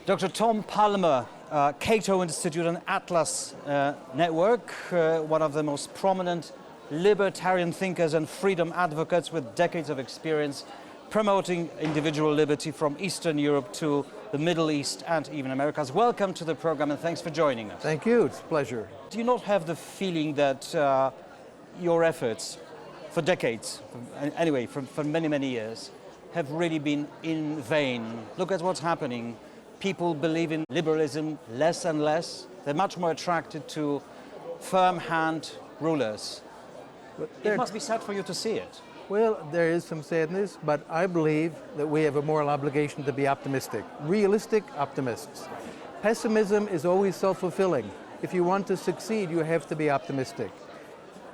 Dr. TomPalmer, Cato Institute and Atlas Network, one of the most prominent libertarian thinkers and freedom advocates with decades of experience promoting individual liberty from Eastern Europe to the Middle East and even Americas. Welcome to the program and thanks for joining us. Thank you, it's a pleasure. Do you not have the feeling that your efforts for decades, anyway, for many, many years, have really been in vain? Look at what's happening. People believe in liberalism less and less. They're much more attracted to firm hand rulers. It must be sad for you to see it. Well, there is some sadness, but I believe that we have a moral obligation to be optimistic, realistic optimists. Pessimism is always self-fulfilling. If you want to succeed, you have to be optimistic.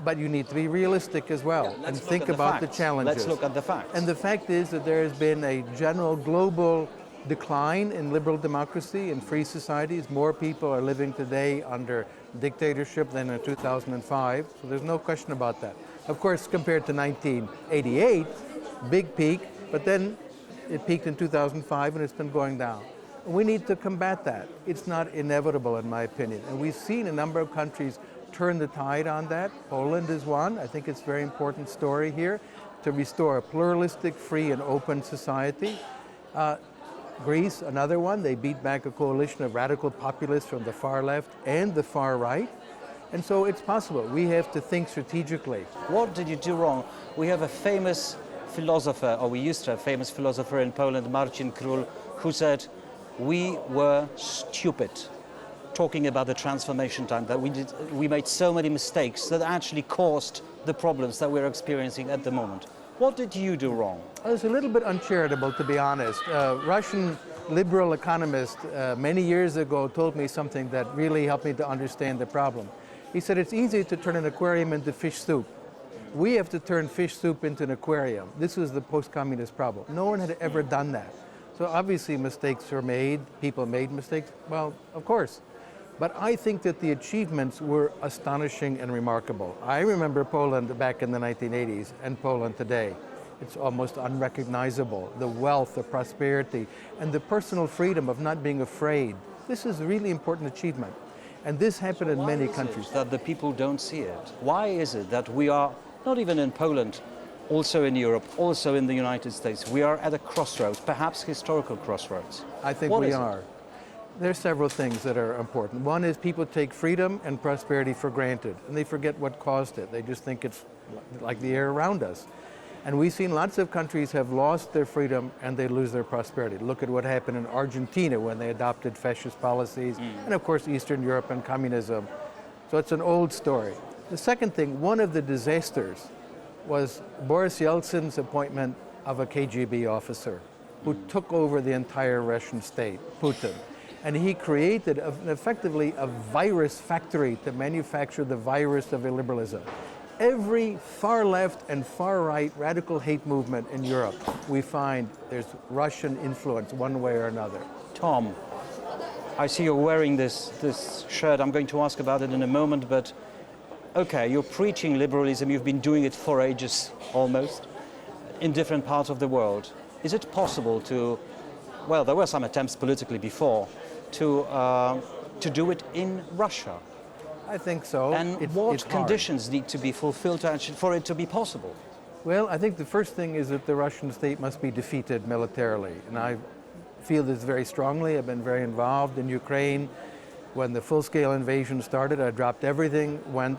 But you need to be realistic as well and think about the challenges. Let's look at the facts. And the fact is that there has been a general global decline in liberal democracy and free societies. More people are living today under dictatorship than in 2005, so there's no question about that. Of course, compared to 1988, big peak, but then it peaked in 2005 and it's been going down. We need to combat that. It's not inevitable, in my opinion. And we've seen a number of countries turn the tide on that. Poland is one. I think it's a very important story here to restore a pluralistic, free, and open society. Greece, another one. They beat back a coalition of radical populists from the far left and the far right. And so it's possible. We have to think strategically. What did you do wrong? We have a famous philosopher, or we used to have a famous philosopher in Poland, Marcin Król, who said, we were stupid, talking about the transformation time, that we made so many mistakes that actually caused the problems that we're experiencing at the moment. What did you do wrong? I was a little bit uncharitable, to be honest. Russian liberal economist many years ago told me something that really helped me to understand the problem. He said, it's easy to turn an aquarium into fish soup. We have to turn fish soup into an aquarium. This was the post-communist problem. No one had ever done that. So obviously mistakes were made, people made mistakes, well, of course. But I think that the achievements were astonishing and remarkable. I remember Poland back in the 1980s and Poland today. It's almost unrecognizable. The wealth, the prosperity, and the personal freedom of not being afraid. This is a really important achievement. And this happened in many countries. That the people don't see it? Why is it that we are, not even in Poland, also in Europe, also in the United States, we are at a crossroads, perhaps historical crossroads? I think we are. There are several things that are important. One is people take freedom and prosperity for granted, and they forget what caused it. They just think it's like the air around us. And we've seen lots of countries have lost their freedom and they lose their prosperity. Look at what happened in Argentina when they adopted fascist policies, and of course Eastern Europe and communism. So it's an old story. The second thing, one of the disasters was Boris Yeltsin's appointment of a KGB officer who took over the entire Russian state, Putin. And he created effectively a virus factory to manufacture the virus of illiberalism. Every far left and far right radical hate movement in Europe, we find there's Russian influence one way or another. Tom, I see you're wearing this shirt. I'm going to ask about it in a moment, but okay, you're preaching liberalism. You've been doing it for ages, almost, in different parts of the world. Is it possible to, well, there were some attempts politically before, to do it in Russia? I think so. And what conditions need to be fulfilled for it to be possible? Well, I think the first thing is that the Russian state must be defeated militarily. And I feel this very strongly. I've been very involved in Ukraine. When the full-scale invasion started, I dropped everything, went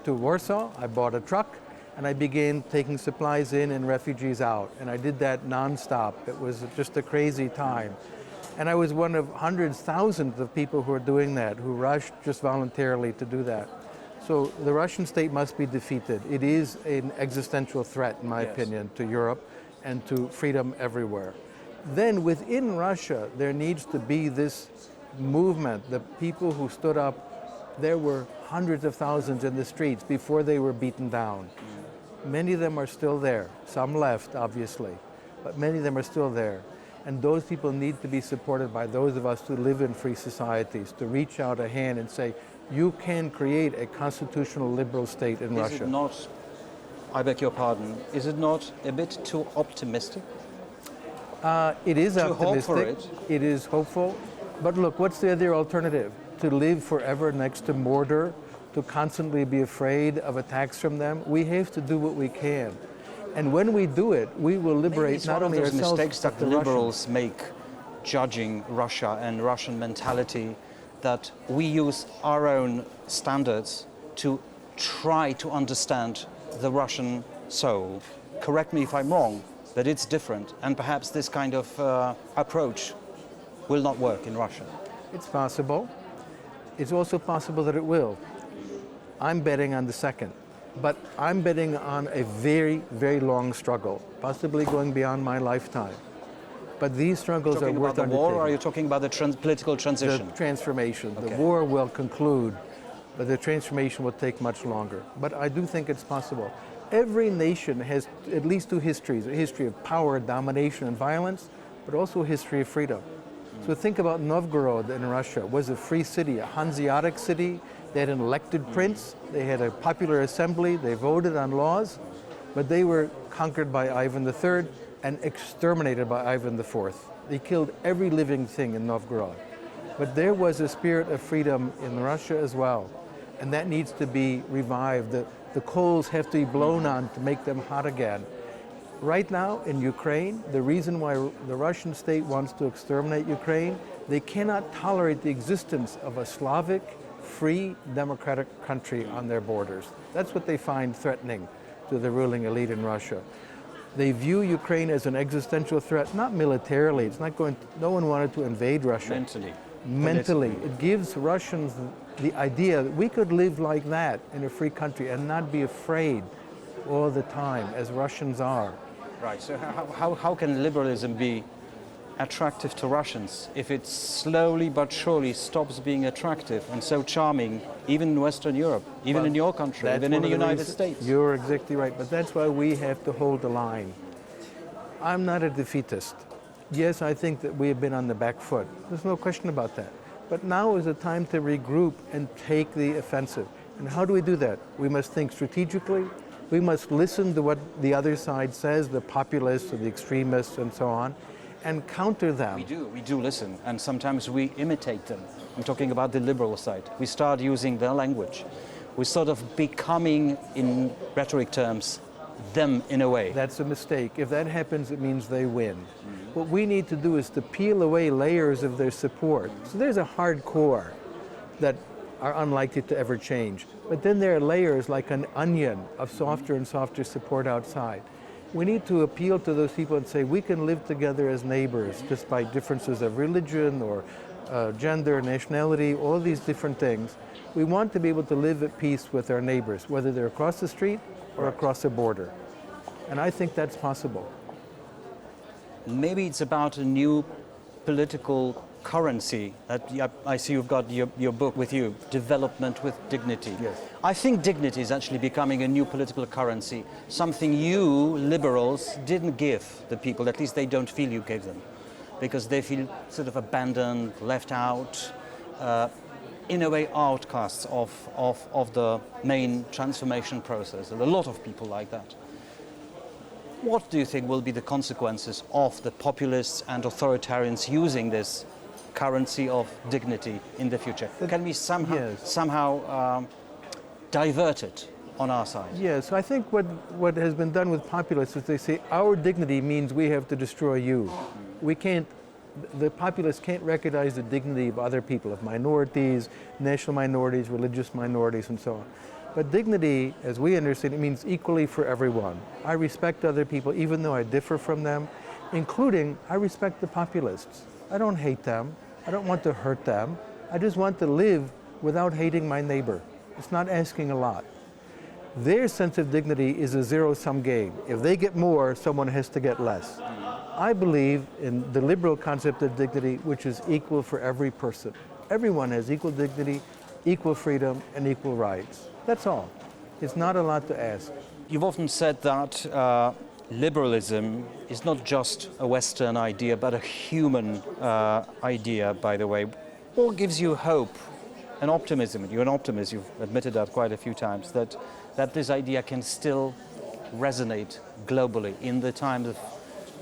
to Warsaw, I bought a truck, and I began taking supplies in and refugees out. And I did that nonstop. It was just a crazy time. And I was one of hundreds, thousands of people who are doing that, who rushed just voluntarily to do that. So the Russian state must be defeated. It is an existential threat, in my opinion, to Europe and to freedom everywhere. Then within Russia, there needs to be this movement. The people who stood up, there were hundreds of thousands in the streets before they were beaten down. Many of them are still there. Some left, obviously, but many of them are still there. And those people need to be supported by those of us who live in free societies, to reach out a hand and say, you can create a constitutional liberal state in Russia. Is it not, I beg your pardon, is it not a bit too optimistic? It is to optimistic. hope for it? It is hopeful. But look, what's the other alternative? To live forever next to mortar, to constantly be afraid of attacks from them? We have to do what we can. And when we do it, we will liberate not only ourselves, mistakes that but the liberals Russians. make judging Russia and Russian mentality, that we use our own standards to try to understand the Russian soul. Correct me if I'm wrong, but it's different, and perhaps this kind of approach will not work in Russia. It's possible. It's also possible that it will. I'm betting on the second, but I'm betting on a very, very long struggle, possibly going beyond my lifetime. But these struggles are worth undertaking. Talking about the war, or undertaking. are you talking about the political transition? The transformation. Okay. The war will conclude, but the transformation will take much longer. But I do think it's possible. Every nation has at least two histories, a history of power, domination, and violence, but also a history of freedom. So think about Novgorod in Russia. It was a free city, a Hanseatic city. They had an elected prince. They had a popular assembly. They voted on laws, but they were conquered by Ivan III and exterminated by Ivan IV. They killed every living thing in Novgorod. But there was a spirit of freedom in Russia as well, and that needs to be revived. The coals have to be blown on to make them hot again. Right now in Ukraine, the reason why the Russian state wants to exterminate Ukraine, they cannot tolerate the existence of a Slavic, free, democratic country on their borders. That's what they find threatening to the ruling elite in Russia. They view Ukraine as an existential threat, not militarily. It's not going to, no one wanted to invade Russia. Mentally. It gives Russians the idea that we could live like that in a free country and not be afraid all the time, as Russians are. Right, so how can liberalism be attractive to Russians if it slowly but surely stops being attractive and so charming, even in Western Europe, even in your country, even in the United States? You're exactly right, but that's why we have to hold the line. I'm not a defeatist. Yes, I think that we have been on the back foot. There's no question about that. But now is the time to regroup and take the offensive. And how do we do that? We must think strategically. We must listen to what the other side says, the populists or the extremists and so on, and counter them. We do listen, and sometimes we imitate them. I'm talking about the liberal side. We start using their language. We're sort of becoming, in rhetoric terms, them in a way. That's a mistake. If that happens, it means they win. What we need to do is to peel away layers of their support. So there's a hard core that are unlikely to ever change. But then there are layers like an onion of softer and softer support outside. We need to appeal to those people and say we can live together as neighbors despite differences of religion or gender, nationality, all these different things. We want to be able to live at peace with our neighbors, whether they're across the street or across the border. And I think that's possible. Maybe it's about a new political currency. I see you've got your book with you, Development with Dignity. Yes. I think dignity is actually becoming a new political currency, something you, liberals, didn't give the people, at least they don't feel you gave them, because they feel sort of abandoned, left out, in a way outcasts of the main transformation process. There are a lot of people like that. What do you think will be the consequences of the populists and authoritarians using this currency of dignity in the future? Can we somehow divert it on our side? Yes, I think what has been done with populists is they say our dignity means we have to destroy you. We can't, the populists can't recognize the dignity of other people, of minorities, national minorities, religious minorities, and so on. But dignity, as we understand it, means equally for everyone. I respect other people even though I differ from them, including I respect the populists. I don't hate them. I don't want to hurt them. I just want to live without hating my neighbor. It's not asking a lot. Their sense of dignity is a zero-sum game. If they get more, someone has to get less. I believe in the liberal concept of dignity, which is equal for every person. Everyone has equal dignity, equal freedom, and equal rights. That's all. It's not a lot to ask. You've often said that liberalism is not just a Western idea, but a human idea, by the way. What gives you hope and optimism? You're an optimist, you've admitted that quite a few times, that this idea can still resonate globally in the times of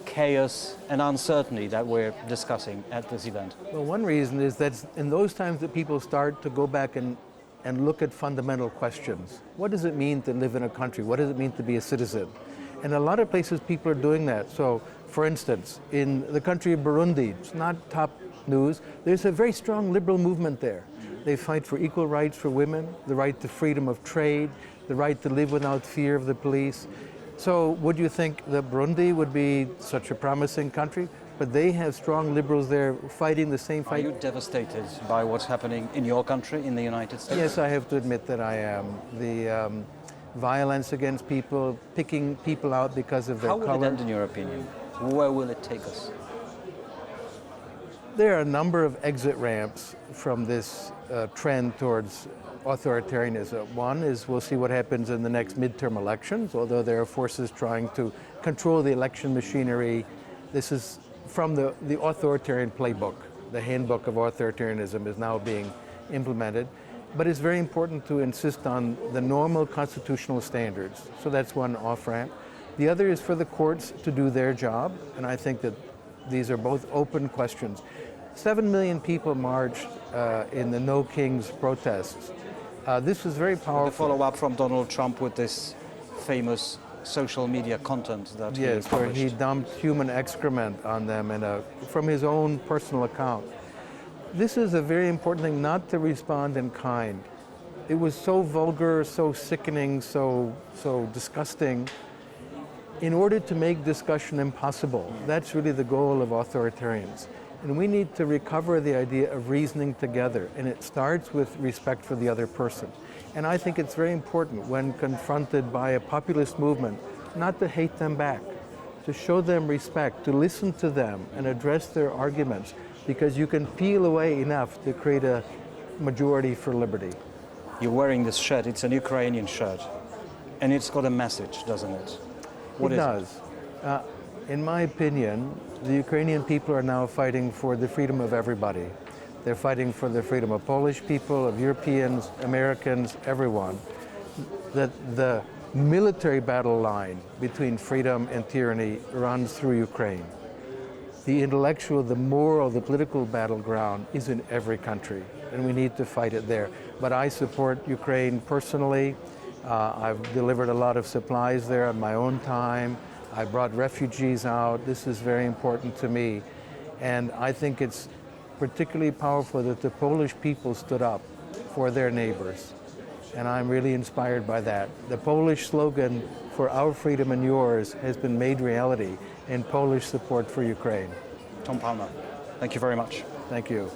chaos and uncertainty that we're discussing at this event? Well, one reason is that in those times that people start to go back and look at fundamental questions. What does it mean to live in a country? What does it mean to be a citizen? And a lot of places people are doing that. So, for instance, in the country of Burundi, it's not top news, there's a very strong liberal movement there. They fight for equal rights for women, the right to freedom of trade, the right to live without fear of the police. So would you think that Burundi would be such a promising country? But they have strong liberals there fighting the same fight. Are you devastated by what's happening in your country, in the United States? Yes, I have to admit that I am. The violence against people, picking people out because of their color. How will it end, in your opinion? Where will it take us? There are a number of exit ramps from this trend towards authoritarianism. One is we'll see what happens in the next midterm elections, although there are forces trying to control the election machinery. This is from the authoritarian playbook. The handbook of authoritarianism is now being implemented. But it's very important to insist on the normal constitutional standards. So that's one off-ramp. The other is for the courts to do their job, and I think that these are both open questions. 7 million people marched in the No Kings protests. This was very powerful. The follow-up from Donald Trump with this famous social media content that he published. Where he dumped human excrement on them from his own personal account. This is a very important thing, not to respond in kind. It was so vulgar, so sickening, so disgusting. In order to make discussion impossible, that's really the goal of authoritarians. And we need to recover the idea of reasoning together, and it starts with respect for the other person. And I think it's very important when confronted by a populist movement, not to hate them back, to show them respect, to listen to them and address their arguments, because you can peel away enough to create a majority for liberty. You're wearing this shirt, it's an Ukrainian shirt, and it's got a message, doesn't it? What is it? It does. In my opinion, the Ukrainian people are now fighting for the freedom of everybody. They're fighting for the freedom of Polish people, of Europeans, Americans, everyone. That the military battle line between freedom and tyranny runs through Ukraine. The intellectual, the moral, the political battleground is in every country, and we need to fight it there. But I support Ukraine personally. I've delivered a lot of supplies there on my own time. I brought refugees out. This is very important to me. And I think it's particularly powerful that the Polish people stood up for their neighbors. And I'm really inspired by that. The Polish slogan, "For our freedom and yours," has been made reality in Polish support for Ukraine. TomPalmer, thank you very much. Thank you.